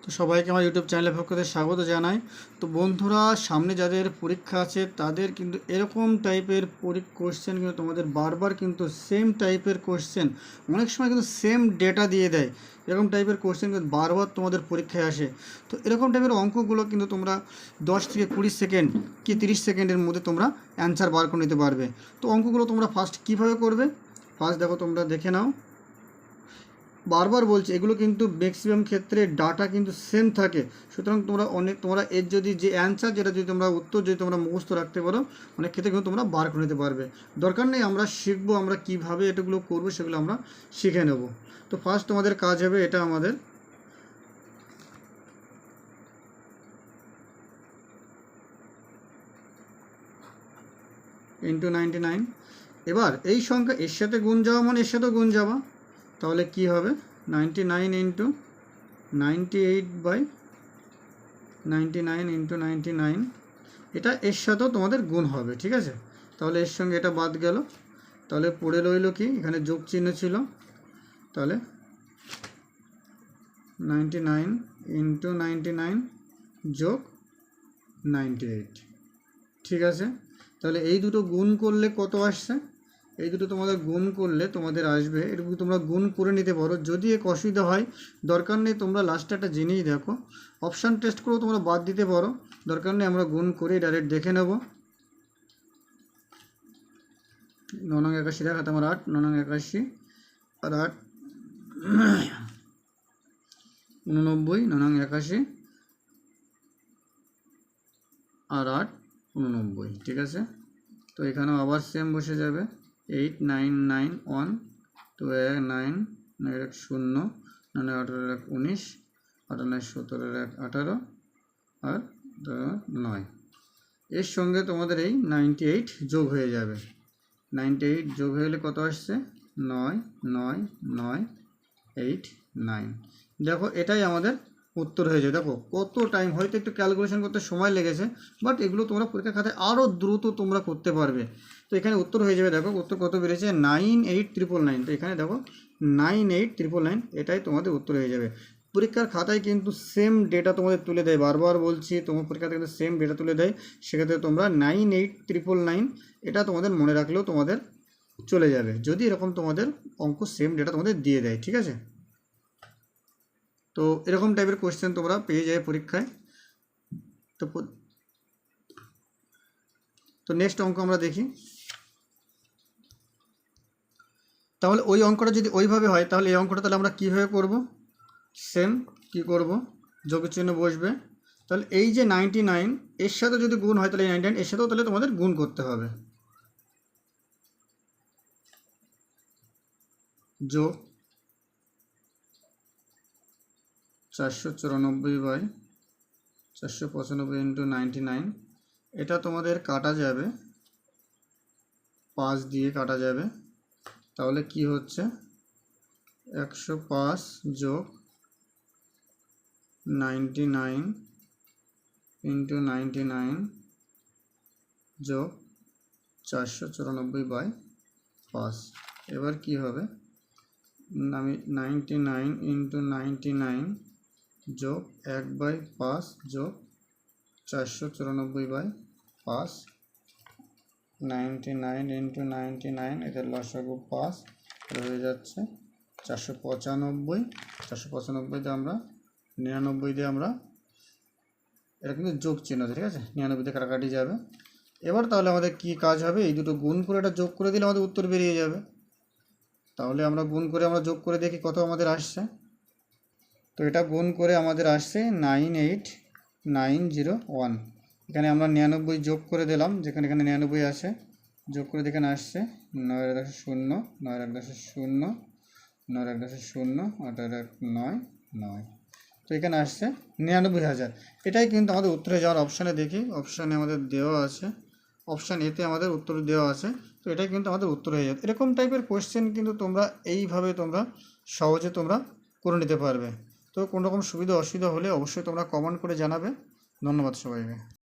তো সবাইকে আমার ইউটিউব চ্যানেলের পক্ষ থেকে স্বাগত জানাই। তো বন্ধুরা, সামনে যাদের পরীক্ষা আছে তাদের কিন্তু এরকম টাইপের কোশ্চেন কিন্তু তোমাদের বারবার কিন্তু সেম টাইপের কোশ্চেন, অনেক সময় কিন্তু সেম ডেটা দিয়ে দেয়। এরকম টাইপের কোশ্চেন কিন্তু বারবার তোমাদের পরীক্ষায় আসে। তো এরকম টাইপের অঙ্কগুলো কিন্তু তোমরা 10 থেকে 20 সেকেন্ড কি 30 সেকেন্ডের মধ্যে তোমরা অ্যান্সার বার করে নিতে পারবে। তো অঙ্কগুলো তোমরা ফার্স্ট কীভাবে করবে, ফার্স্ট দেখো, তোমরা দেখে নাও। বারবার বলছি, এগুলো কিন্তু ম্যাক্সিমাম ক্ষেত্রে ডাটা কিন্তু সেম থাকে। সুতরাং তোমরা এর যদি যে অ্যান্সার, যেটা যদি তোমরা উত্তর যদি তোমরা মুখস্থ রাখতে পারো, অনেক ক্ষেত্রে কিন্তু তোমরা বার করে নিতে পারবে। দরকার নেই আমরা শিখবো, আমরা কীভাবে এটাগুলো করবো সেগুলো আমরা শিখে নেব। তো ফার্স্ট তোমাদের কাজ হবে, এটা আমাদের ইন্টু 99। এবার এই সংখ্যা এর সাথে গুণ যাওয়া মানে এর সাথেও গুণ যাওয়া, তাহলে কি হবে 99 ইন্টু 98/99 ইন্টু 99, এটা এর সাথেও তোমাদের গুণ হবে, ঠিক আছে। তাহলে এর সঙ্গে এটা বাদ গেল, তাহলে পড়ে রইল কি, এখানে যোগ চিহ্ন ছিল, তাহলে 99 ইন্টু 99 যোগ 98, ঠিক আছে। তাহলে এই দুটো গুণ করলে কত আসছে, এই দুটো তোমাদের গুণ করলে তোমাদের আসবে, এটুকু তোমরা গুণ করে নিতে পারো। যদি এক অসুবিধা হয়, দরকার নেই, তোমরা লাস্টে একটা জিনিস দেখো, অপশান টেস্ট করেও তোমরা বাদ দিতে পারো, দরকার নেই, আমরা গুণ করে ডাইরেক্ট দেখে নেব। 981 দেখাতে আমার 8, 981 আর 8 89, 981 আর 8 89, ঠিক আছে। তো এখানেও আবার সেম বসে যাবে, 8 9 9 1 2 9 9 0 9 18 19 18 17 18 আর 9, এর সঙ্গে তোমাদের এই 98 যোগ হয়ে যাবে। 98 যোগ হয়ে গেলে কত আসছে, 9 9 9 8 9। দেখো এটাই আমাদের উত্তর হয়ে যায়। দেখো কত টাইম, হয়তো একটু ক্যালকুলেশন করতে সময় লেগেছে, বাট এগুলো তোমরা পরীক্ষা খাতায় আরও দ্রুত তোমরা করতে পারবে। তো এখানে উত্তর হয়ে যাবে, দেখো উত্তর কত বেড়েছে, 98999। তো এখানে দেখো 98999, এটাই তোমাদের উত্তর হয়ে যাবে। পরীক্ষার খাতায় কিন্তু সেম ডেটা তোমাদের তুলে দেয়, বারবার বলছি, তোমার পরীক্ষাতে কিন্তু সেম ডেটা তুলে দেয়। সেক্ষেত্রে তোমরা 98999 এটা তোমাদের মনে রাখলেও তোমাদের চলে যাবে, যদি এরকম তোমাদের অঙ্ক সেম ডেটা তোমাদের দিয়ে দেয়, ঠিক আছে। তো এরকম টাইপের কোয়েশ্চেন তোমরা পেয়ে যাবে পরীক্ষায়। তো নেক্সট অঙ্ক আমরা দেখি। তাহলে ওই অঙ্কটা যদি ওইভাবে হয়, তাহলে এই অঙ্কটা তাহলে আমরা কীভাবে করব, সেম কি করব, যোগের চিহ্ন বসবে। তাহলে এই যে 99 এর সাথে যদি গুণ হয়, তাহলে এই 99 এর সাথেও তাহলে তোমাদের গুণ করতে হবে, যোগ 494/495 ইন্টু 99, এটা তোমাদের কাটা যাবে, 5 দিয়ে কাটা যাবে। তাহলে কি হচ্ছে, 105 যোগ 99 ইন্টু 99 যোগ 494/5। এবার কি হবে, আমি 99 ইন্টু 99 যোগ 1/5 যোগ 494/5, 99 ইন্টু 99, এদের লসাগু 5, হয়ে যাচ্ছে 495। 495 দিয়ে আমরা 99 দিয়ে আমরা, এটা কিন্তু যোগ চিহ্ন, ঠিক আছে, 99 দিয়ে কাটাকাটি যাবে। এবার তাহলে আমাদের কি কাজ হবে, এই দুটো গুণ করে এটা যোগ করে দিলে আমাদের উত্তর বেরিয়ে যাবে। তাহলে আমরা গুণ করে আমরা যোগ করে দেখি কত আমাদের আসছে। তো এটা গুণ করে আমাদের আসছে 98901। এখানে আমরা 99 যোগ করে দিলাম, যেখানে এখানে 99 আছে, যোগ করে দেখেন আসছে 910 910 910 819 তো এখানে আসছে 99,000। এটাই কিন্তু আমাদের উত্তরে যাওয়ার অপশানে দেখি, অপশানে আমাদের দেওয়া আছে, অপশান এতে আমাদের উত্তর দেওয়া আছে। তো এটাই কিন্তু আমাদের উত্তর হয়ে যাবে। এরকম টাইপের কোয়েশ্চেন কিন্তু তোমরা এইভাবে তোমরা সহজে তোমরা করে নিতে পারবে। তো কোনো রকম সুবিধা অসুবিধা হলে অবশ্যই তোমরা কমেন্ট করে জানাবে। ধন্যবাদ সবাইকে।